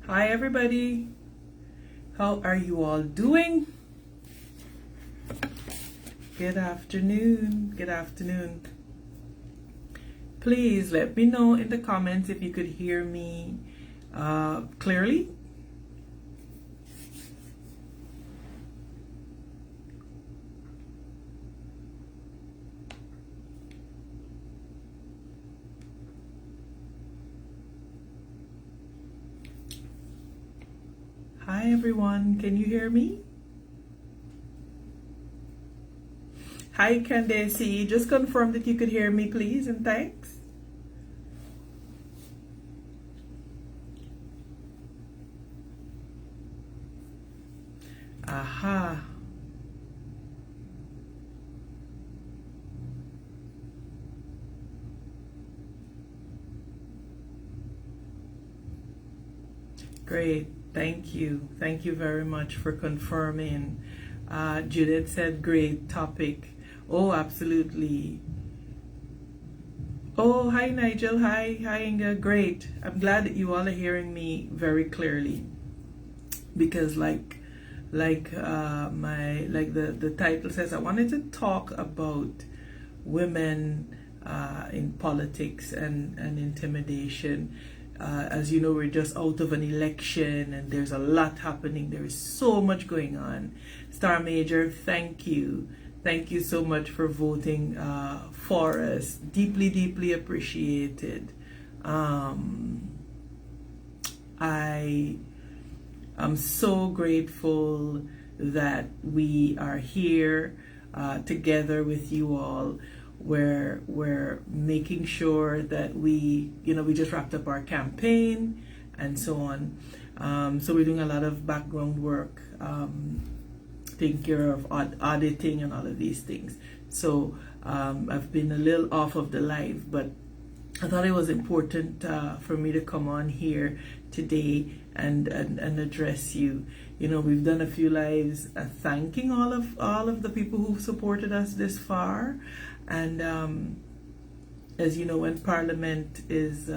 Hi everybody, how are you all doing? Good afternoon. Please let me know in the comments if you could hear me clearly. Hi everyone, can you hear me? Hi Candace, just confirm that you could hear me please, and thanks. Aha. Great, thank you very much for confirming. Judith said great topic. Oh, absolutely. Oh, hi Nigel, hi Inga, great. I'm glad that you all are hearing me very clearly, because like the title says, I wanted to talk about women in politics and intimidation. As you know, we're just out of an election and there's a lot happening. There is so much going on. Star Major, thank you. Thank you so much for voting for us. Deeply appreciated. I am so grateful that we are here together with you all. We're making sure that we just wrapped up our campaign and so on. So we're doing a lot of background work, taking care of auditing and all of these things. So I've been a little off of the live, but I thought it was important for me to come on here today and address you. We've done a few lives thanking all of the people who've supported us this far. And as you know, when Parliament is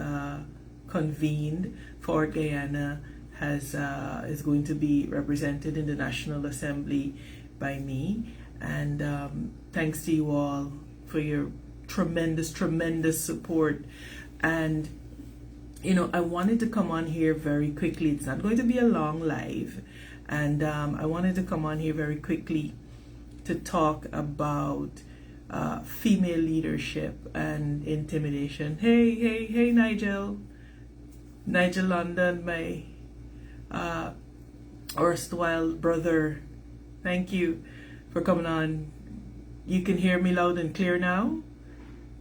convened, for Guyana is going to be represented in the National Assembly by me. And thanks to you all for your tremendous support. And I wanted to come on here very quickly. It's not going to be a long live, and I wanted to come on here very quickly to talk about female leadership and intimidation. Hey Nigel London, my erstwhile brother, thank you for coming on. You can hear me loud and clear now?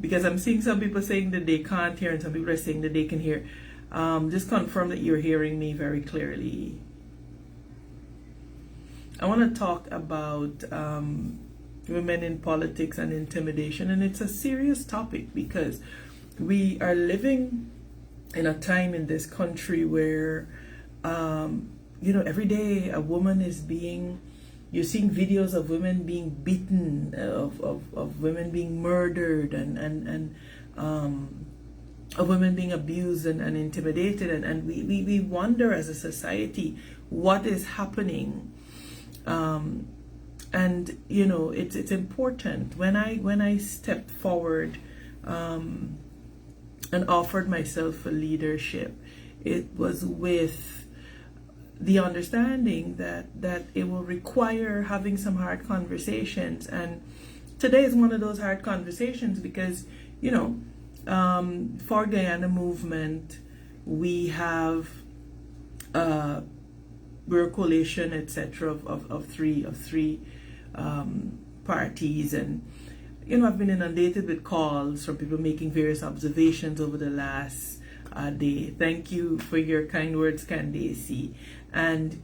Because I'm seeing some people saying that they can't hear and some people are saying that they can hear. Just confirm that you're hearing me very clearly. I want to talk about women in politics and intimidation, and it's a serious topic because we are living in a time in this country where every day a woman is you're seeing videos of women being beaten, of women being murdered, and of women being abused and intimidated, and we wonder as a society what is happening. And it's important. When I stepped forward and offered myself for leadership, it was with the understanding that it will require having some hard conversations. And today is one of those hard conversations because for Guyana movement, we have we're a coalition, etc., of three parties, and I've been inundated with calls from people making various observations over the last day. Thank you for your kind words, Candace. And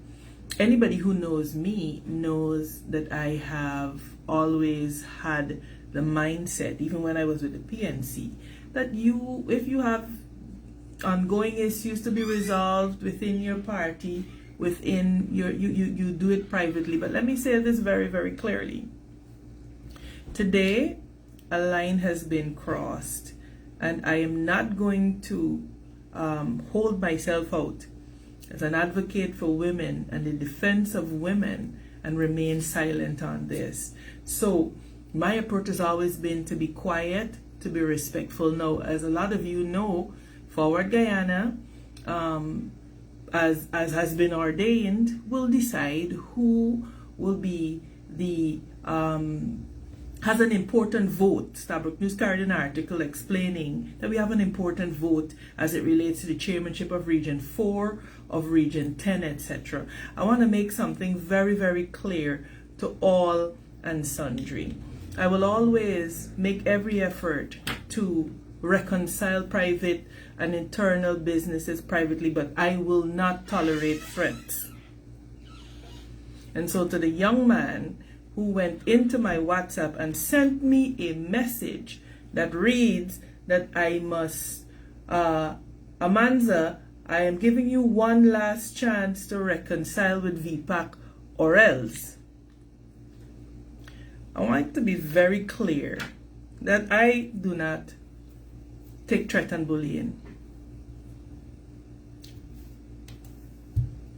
anybody who knows me knows that I have always had the mindset, even when I was with the PNC, that if you have ongoing issues to be resolved within your party, within you do it privately. But let me say this very clearly. Today, a line has been crossed, and I am not going to hold myself out as an advocate for women and the defense of women and remain silent on this. So my approach has always been to be quiet, to be respectful. Now, as a lot of you know, Forward Guyana, as has been ordained, will decide who will be the has an important vote. Stabrook News carried an article explaining that we have an important vote as it relates to the chairmanship of Region 4, of Region 10, etc. I want to make something very, very clear to all and sundry. I will always make every effort to reconcile private and internal businesses privately, but I will not tolerate threats. And so to the young man who went into my WhatsApp and sent me a message that reads that I must, Amanza, I am giving you one last chance to reconcile with VPAC or else. I want to be very clear that I do not take threat and bullying.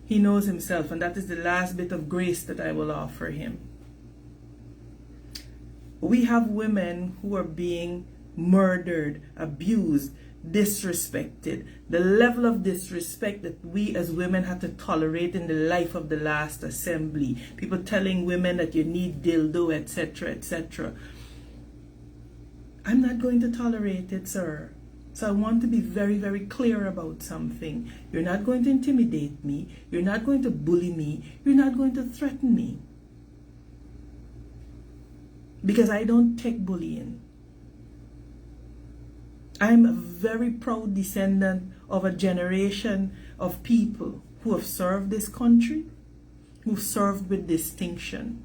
He knows himself, and that is the last bit of grace that I will offer him. We have women who are being murdered, abused, disrespected. The level of disrespect that we as women had to tolerate in the life of the last assembly. People telling women that you need dildo, etc., etc. I'm not going to tolerate it, sir. So I want to be very, very clear about something. You're not going to intimidate me. You're not going to bully me. You're not going to threaten me. Because I don't take bullying. I'm a very proud descendant of a generation of people who have served this country, who served with distinction.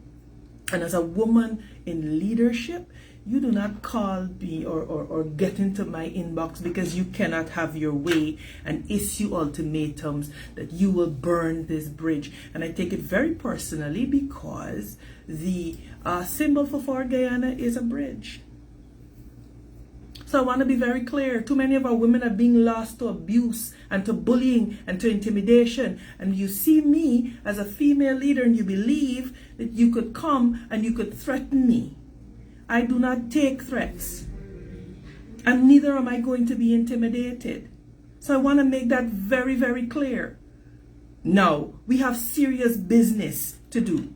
And as a woman in leadership, you do not call me or get into my inbox because you cannot have your way and issue ultimatums that you will burn this bridge. And I take it very personally because the symbol for Forward Guyana is a bridge. So I want to be very clear. Too many of our women are being lost to abuse and to bullying and to intimidation. And you see me as a female leader and you believe that you could come and you could threaten me. I do not take threats. And neither am I going to be intimidated. So I want to make that very, very clear. Now, we have serious business to do.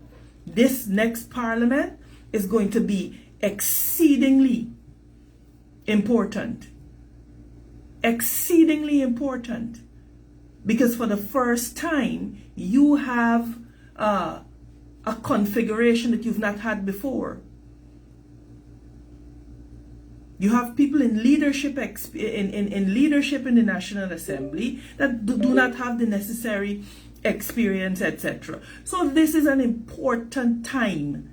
This next parliament is going to be exceedingly important. Exceedingly important. Because for the first time, you have a configuration that you've not had before. You have people in leadership in leadership in the National Assembly that do not have the necessary experience, etc. So this is an important time.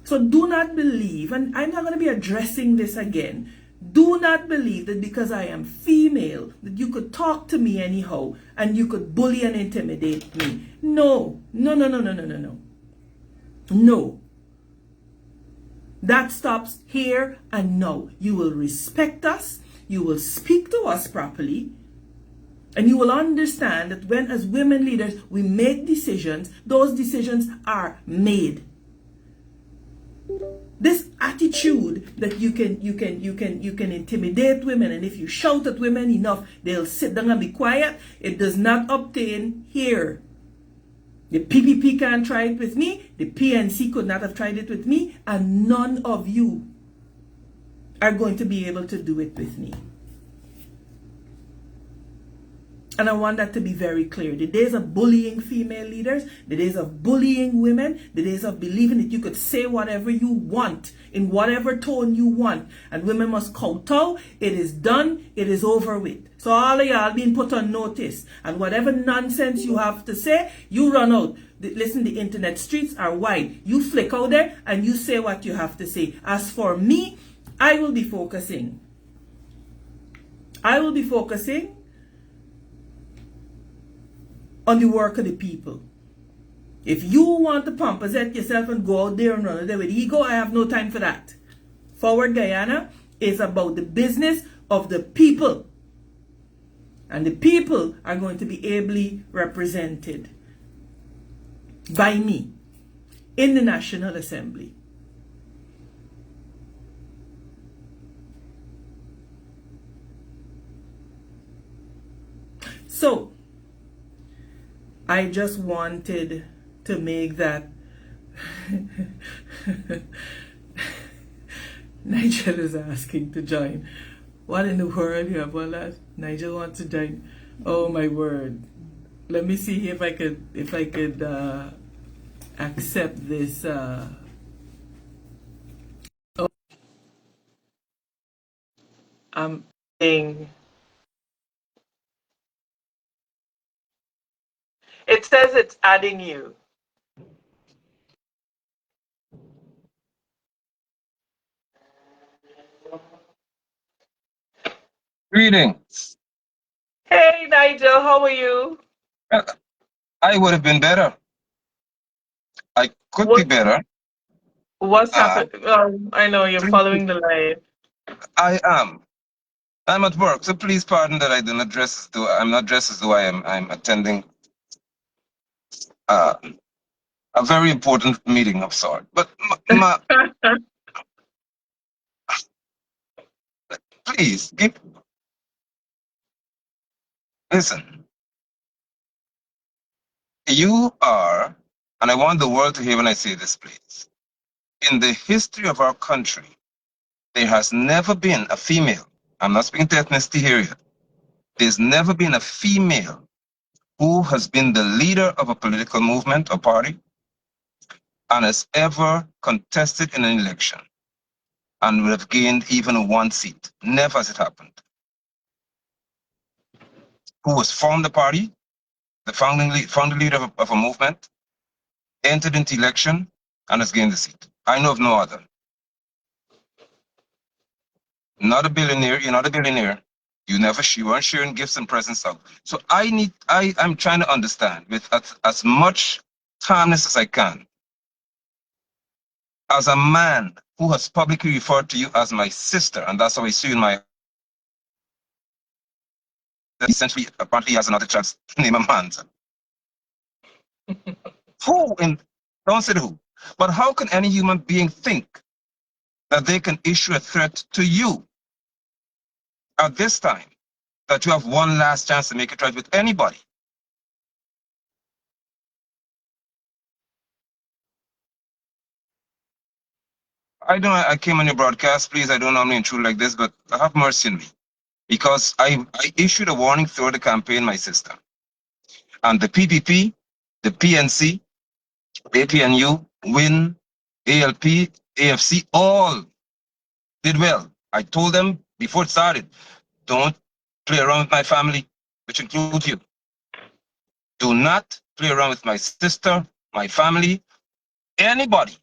So do not believe, and I'm not going to be addressing this again, do not believe that because I am female that you could talk to me anyhow and you could bully and intimidate me. No, no, no, no, no, no, no, no. No. That stops here and now. You will respect us, you will speak to us properly, and you will understand that when as women leaders we make decisions, those decisions are made. This attitude that you can intimidate women, and if you shout at women enough, they'll sit down and be quiet, it does not obtain here. The PPP can't try it with me. The PNC could not have tried it with me. And none of you are going to be able to do it with me. And I want that to be very clear. The days of bullying female leaders, the days of bullying women, the days of believing that you could say whatever you want, in whatever tone you want, and women must kowtow, it is done, it is over with. So all of y'all being put on notice, and whatever nonsense you have to say, you run out. Listen, the internet streets are wide. You flick out there and you say what you have to say. As for me, I will be focusing. I will be focusing on the work of the people. If you want to pompozet yourself and go out there and run there with ego, I have no time for that. Forward Guyana is about the business of the people. And the people are going to be ably represented by me in the National Assembly. So, I just wanted to make that. Nigel is asking to join. What in the world you have all that? Nigel wants to join. Oh my word! Let me see if I could accept this. Oh, I'm saying it says it's adding you. Greetings. Hey Nigel, how are you? Uh, I would have been better. I could be What better. what's Uh, happened? I know you're please, following the line. I am. I'm at work, so please pardon that I do not dress as though I'm not dressed as though I'm attending uh, a very important meeting of sort. But please listen. You are, and I want the world to hear when I say this, please. In the history of our country, there has never been a female. I'm not speaking to ethnicity here yet. There's never been a female who has been the leader of a political movement or party and has ever contested in an election and would have gained even one seat. Never has it happened. Who has formed the party, the founding leader of a movement, entered into election, and has gained the seat. I know of no other. Not a billionaire, you're not a billionaire. You weren't sharing gifts and presents out. So I'm trying to understand with as much calmness as I can, as a man who has publicly referred to you as my sister, and that's how I see you in my essentially apparently has another child's name a man. Who in don't say who, but how can any human being think that they can issue a threat to you at this time that you have one last chance to make it right with anybody? I came on your broadcast, please. I don't normally intrude like this, but have mercy on me. Because I issued a warning throughout the campaign, my sister. And the PPP, the PNC, APNU, WIN, ALP, AFC, all did well. I told them before it started, don't play around with my family, which includes you. Do not play around with my sister, my family, anybody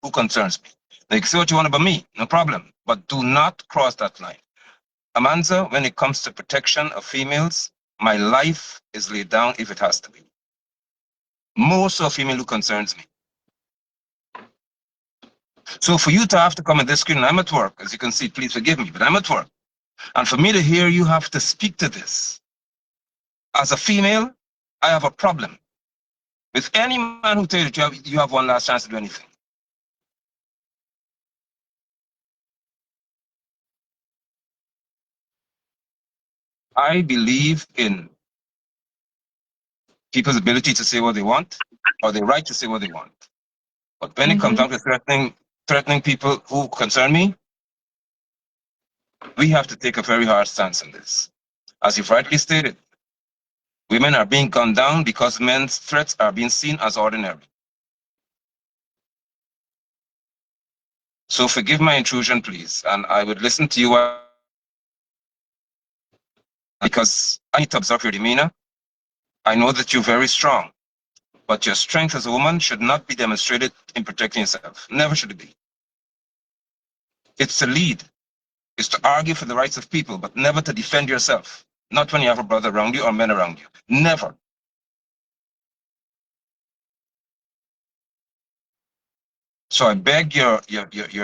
who concerns me. They can say what you want about me, no problem. But do not cross that line. Amanza, when it comes to protection of females, my life is laid down if it has to be. More so a female who concerns me. So for you to have to come at this screen, I'm at work, as you can see, please forgive me, but I'm at work. And for me to hear you have to speak to this, as a female, I have a problem with any man who tells you you have one last chance to do anything. I believe in people's ability to say what they want, or their right to say what they want. But when it comes down to threatening people who concern me, we have to take a very hard stance on this. As you've rightly stated, women are being gunned down because men's threats are being seen as ordinary. So forgive my intrusion, please, and I would listen to you because I need to observe your demeanor. I know that you're very strong, but your strength as a woman should not be demonstrated in protecting yourself. Never should it be. It's to lead, it's to argue for the rights of people, but never to defend yourself. Not when you have a brother around you or men around you. Never. So I beg your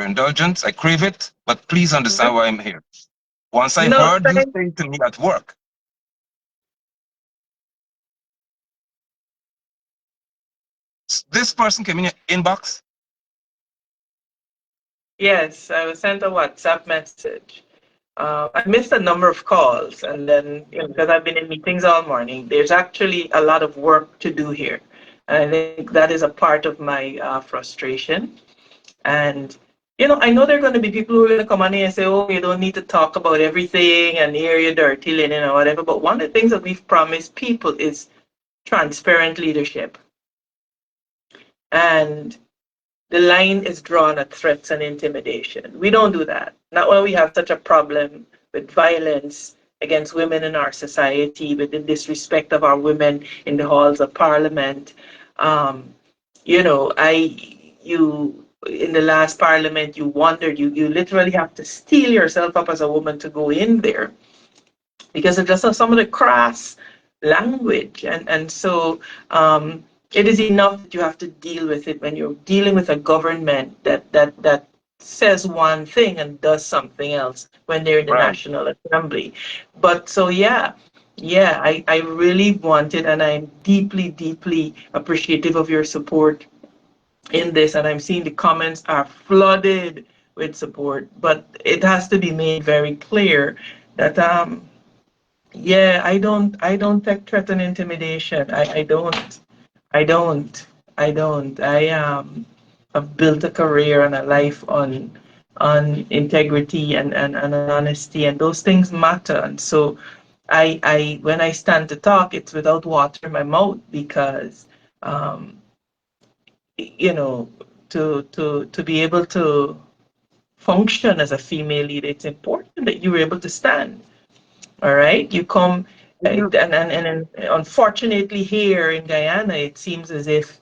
indulgence. I crave it, but please understand why I'm here. Once I No, heard you say to me at work, this person came in your inbox. yes, I was sent a WhatsApp message. I missed a number of calls, and then because I've been in meetings all morning, there's actually a lot of work to do here, and I think that is a part of my frustration. And I know there are going to be people who are going to come on here and say, "Oh, you don't need to talk about everything and air your dirty linen or whatever." But one of the things that we've promised people is transparent leadership, and the line is drawn at threats and intimidation. We don't do that. Not when we have such a problem with violence against women in our society, with the disrespect of our women in the halls of parliament. Um, you in the last parliament, you wondered, you literally have to steel yourself up as a woman to go in there because of just some of the crass language. And so it is enough that you have to deal with it when you're dealing with a government that says one thing and does something else when they're in the Right. National Assembly. But so, yeah, I really wanted, and I'm deeply, deeply appreciative of your support in this. And I'm seeing the comments are flooded with support, but it has to be made very clear that yeah, I don't take threat and intimidation. I don't. I don't. I don't. I have built a career and a life on integrity and honesty, and those things matter. And so I when I stand to talk, it's without water in my mouth because um you know to be able to function as a female leader, it's important that you're able to stand. All right, you come, and unfortunately here in Guyana, it seems as if,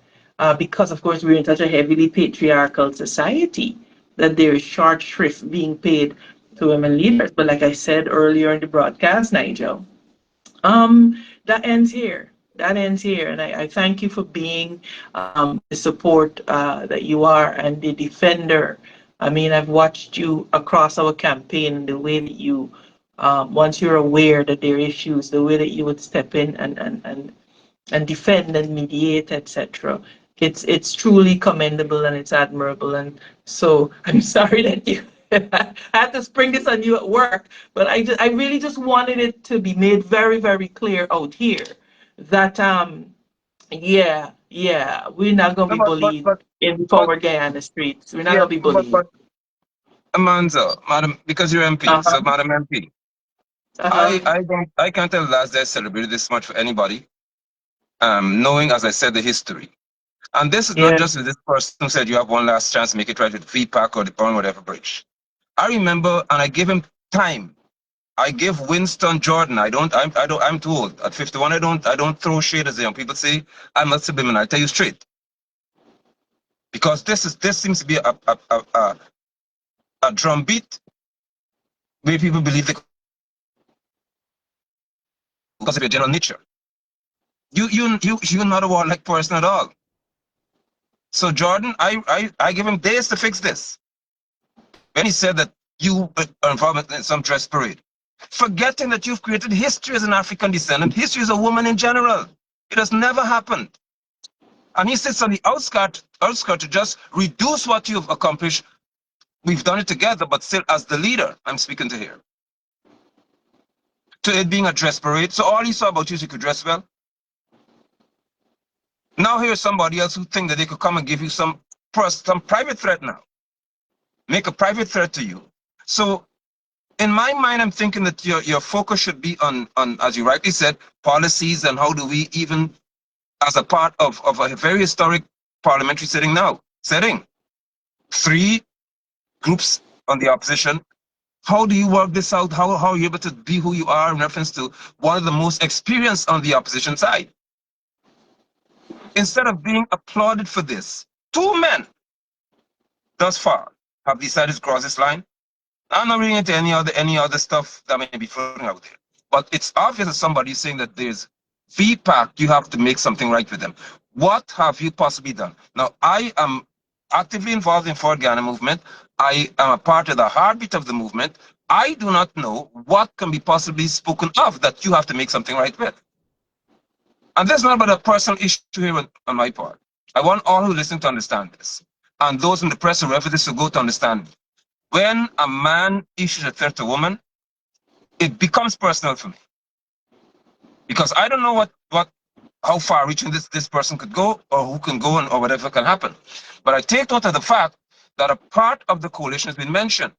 because of course we're in such a heavily patriarchal society, that there is short shrift being paid to women leaders. But like I said earlier in the broadcast, Nigel, that ends here. That ends here, and I thank you for being the support that you are and the defender. I mean, I've watched you across our campaign, the way that you, once you're aware that there are issues, the way that you would step in and defend and mediate, etc. It's truly commendable and it's admirable. And so I'm sorry that you I had to spring this on you at work, but I really just wanted it to be made very, very clear out here that yeah, we're not gonna No, be bullied in but forward Guyana streets. We're not yeah, gonna be bullied. but Amanza, madam, because you're MP, Uh-huh. so madam MP, Uh-huh. I can't tell last day I celebrated this much for anybody. Knowing, as I said, the history. And this is not Yeah. just with this person who said you have one last chance to make it right with VPAC or the Brown whatever bridge. I remember, and I gave him time. I give Winston Jordan. I'm too old. At 51, I don't throw shade as the young people say. I'm a subliminal. I tell you straight. Because this seems to be a drumbeat where people believe they because of your general nature. You're not a warlike person at all. So Jordan, I give him days to fix this. When he said that you are involved in some dress parade, forgetting that you've created history as an African descendant, history as a woman in general. It has never happened. And he sits on the outskirt to just reduce what you've accomplished. We've done it together, but still as the leader, I'm speaking to here. To it being a dress parade. So all he saw about you is you could dress well. Now here's somebody else who think that they could come and give you some private threat now. Make a private threat to you. So in my mind, I'm thinking that your focus should be on, as you rightly said, policies and how do we even, as a part of a very historic parliamentary setting, three groups on the opposition. How do you work this out? How are you able to be who you are in reference to one of the most experienced on the opposition side? Instead of being applauded for this, two men thus far have decided to cross this line. I'm not reading into any other stuff that may be floating out there. But it's obvious that somebody's saying that there's feedback, you have to make something right with them. What have you possibly done? Now, I am actively involved in Forward Ghana movement. I am a part of the heartbeat of the movement. I do not know what can be possibly spoken of that you have to make something right with. And this is not about a personal issue here on my part. I want all who listen to understand this. And those in the press who refer this to go to understand me. When a man issues a threat to a woman, it becomes personal for me. Because I don't know how far reaching this person could go or who can go and or whatever can happen. But I take note of the fact that a part of the coalition has been mentioned.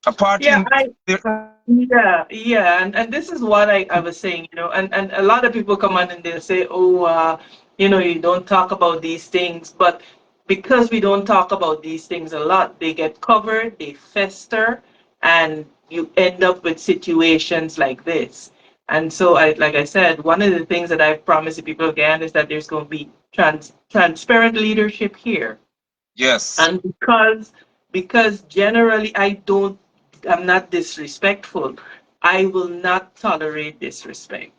A party Yeah, in there. yeah, and this is what I was saying, and a lot of people come on and they'll say, oh, you don't talk about these things, but because we don't talk about these things a lot, they get covered, they fester, and you end up with situations like this. And so, like I said, one of the things that I've promised the people of Guyana is that there's going to be transparent leadership here. Yes. And because generally I'm not disrespectful. I will not tolerate disrespect.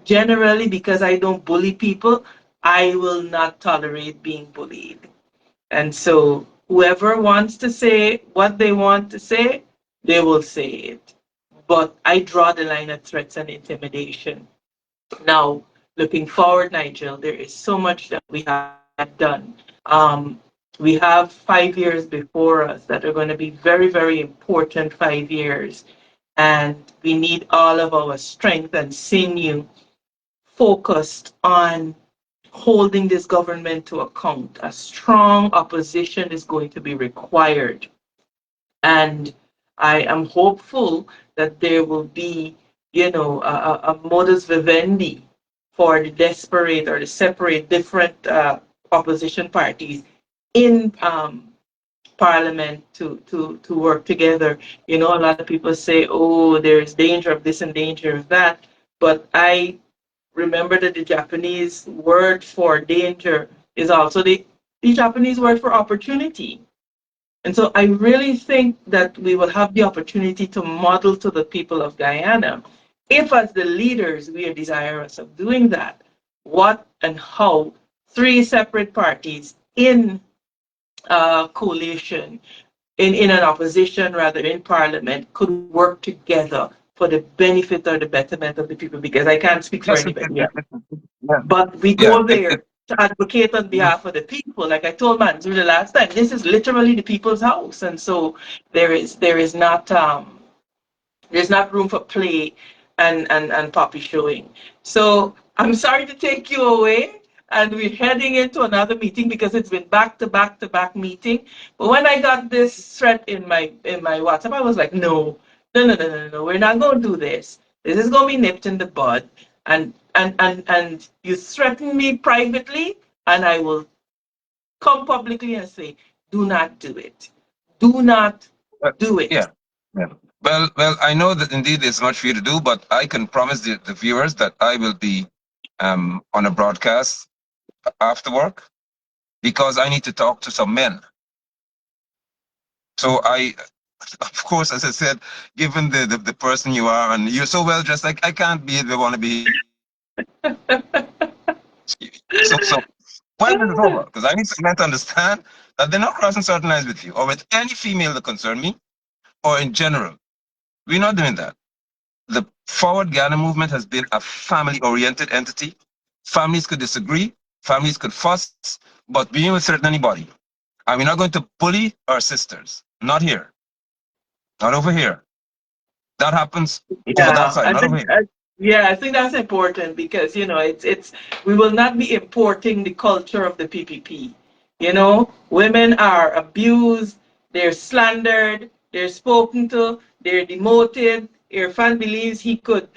Generally, because I don't bully people, I will not tolerate being bullied. And so whoever wants to say what they want to say, they will say it. But I draw the line at threats and intimidation. Now, looking forward, Nigel, there is so much that we have to get done. We have 5 years before us that are going to be very, very important 5 years. And we need all of our strength and sinew focused on holding this government to account. A strong opposition is going to be required. And I am hopeful that there will be, a modus vivendi for the desperate or the separate different opposition parties in parliament to work together. A lot of people say, oh, there's danger of this and danger of that. But I remember that the Japanese word for danger is also the Japanese word for opportunity. And so I really think that we will have the opportunity to model to the people of Guyana, if as the leaders we are desirous of doing that, what and how three separate parties in a coalition, in an opposition rather in parliament, could work together for the benefit or the betterment of the people, because I can't speak for Yes. anybody else. Yeah. But we Yeah. go there to advocate on behalf of the people. Like I told Manzu the last time, this is literally the people's house, and so there is not there's not room for play and poppy showing. So I'm sorry to take you away, and we're heading into another meeting because it's been back to back to back meeting. But when I got this threat in my WhatsApp, I was like, no, no, no, no, no, no, we're not going to do this. This is going to be nipped in the bud, and you threaten me privately, and I will come publicly and say, do not do it. Do not do it. Yeah. Yeah. Well, I know that indeed there's much for you to do, but I can promise the viewers that I will be on a broadcast after work because I need to talk to some men. So of course, as I said, given the person you are and you're so well dressed, I can't be the want to be here. So when this is over, because I need some men to understand that they're not crossing certain lines with you or with any female that concern me or in general. We're not doing that. The Forward Ghana movement has been a family-oriented entity. Families could disagree, families could fuss, but we ain't threaten anybody. And we're not going to bully our sisters. Not here. Not over here. That happens over that Yeah, side, I not over think here. yeah, I think that's important because it's we will not be importing the culture of the PPP. Women are abused, they're slandered, they're spoken to, they're demoted. Irfan believes he could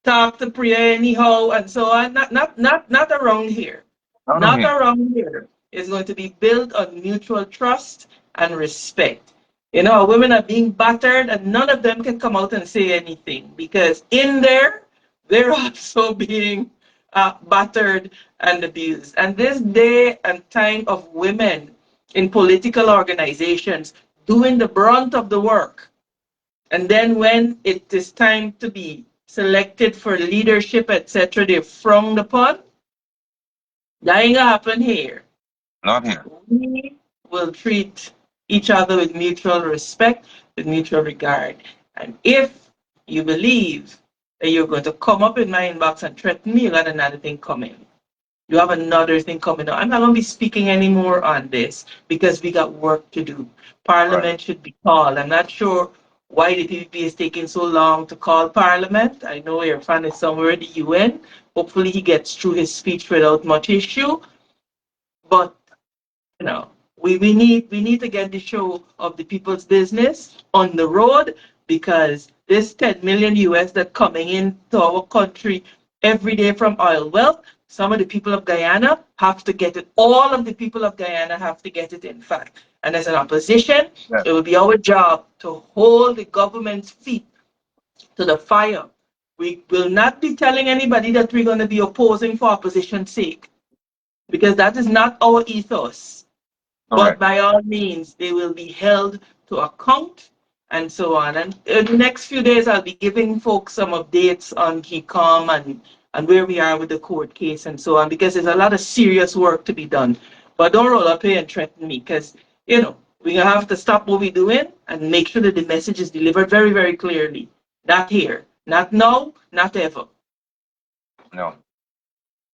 talk to Priya anyhow and so on. Not around here. Not over Not here. around here. It's going to be built on mutual trust and respect. Women are being battered and none of them can come out and say anything because in there, they're also being battered and abused. And this day and time of women in political organizations doing the brunt of the work, and then when it is time to be selected for leadership, etc., they're frowned upon. That ain't gonna happen here. Not here. We will treat each other with mutual respect, with mutual regard. And if you believe that you're going to come up in my inbox and threaten me, you got another thing coming. You have another thing coming up. I'm not going to be speaking anymore on this because we got work to do. Right. Parliament should be called. I'm not sure why the PPP is taking so long to call Parliament. I know Irfan is somewhere in the UN. Hopefully he gets through his speech without much issue. But you know, we need to get the show of the people's business on the road because this 10 million US that coming into our country every day from oil wealth, some of the people of Guyana have to get it. All of the people of Guyana have to get it, in fact. And as an opposition, Yeah. it will be our job to hold the government's feet to the fire. We will not be telling anybody that we're going to be opposing for opposition's sake because that is not our ethos. But Correct. by all means, they will be held to account and so on. And in the next few days, I'll be giving folks some updates on KeyCom and where we are with the court case and so on, because there's a lot of serious work to be done. But don't roll up here and threaten me, because, we're going to have to stop what we're doing and make sure that the message is delivered very, very clearly. Not here, not now, not ever. No.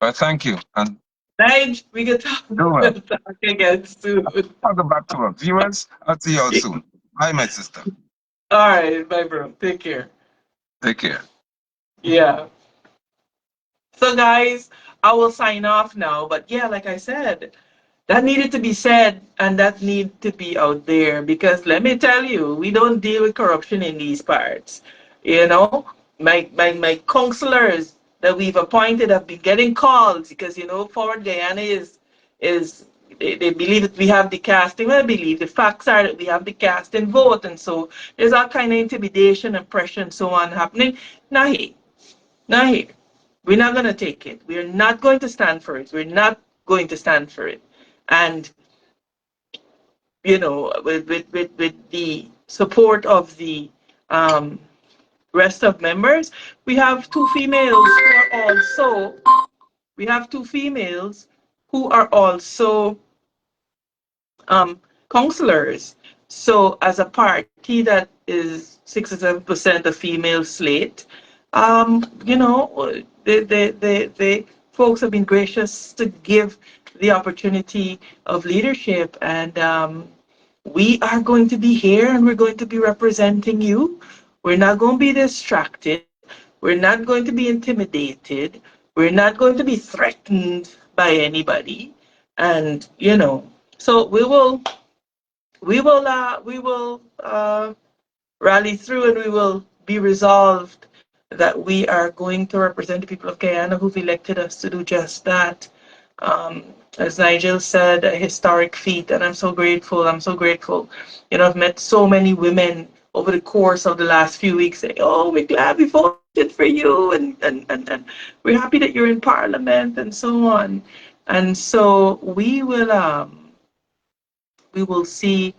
But thank you. And Right? We can talk, do well. we'll talk again soon. I'll go back to our viewers. I'll see you all soon. Bye, my sister. All right, bye, bro. Take care. Take care. Yeah. So, guys, I will sign off now. But yeah, like I said, that needed to be said and that need to be out there because let me tell you, we don't deal with corruption in these parts. You know, my counselors that we've appointed have been getting calls because Forward Guyana is they believe that we have the casting. Well, I believe the facts are that we have the casting vote, and so there's all kind of intimidation and pressure and so on happening. Now here, now here. We're not going to take it. We're not going to stand for it. We're not going to stand for it. And, with the support of the um, rest of members, we have two females who are also, we have two females who are also counselors. So as a party that is 67% a female slate, the folks have been gracious to give the opportunity of leadership, and we are going to be here and we're going to be representing you. We're not going to be distracted. We're not going to be intimidated. We're not going to be threatened by anybody. And, so we will rally through and we will be resolved that we are going to represent the people of Guyana who've elected us to do just that. Um, as Nigel said, a historic feat, and I'm so grateful. I'm so grateful. I've met so many women over the course of the last few weeks saying, "Oh, we're glad we voted for you, and we're happy that you're in Parliament," and so on. And so we will see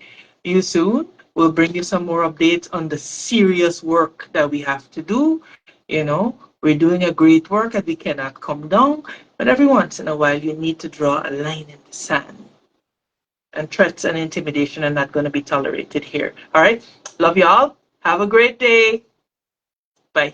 you soon. We'll bring you some more updates on the serious work that we have to do. We're doing a great work and we cannot come down. But every once in a while, you need to draw a line in the sand. And threats and intimidation are not going to be tolerated here. All right. Love y'all. Have a great day. Bye.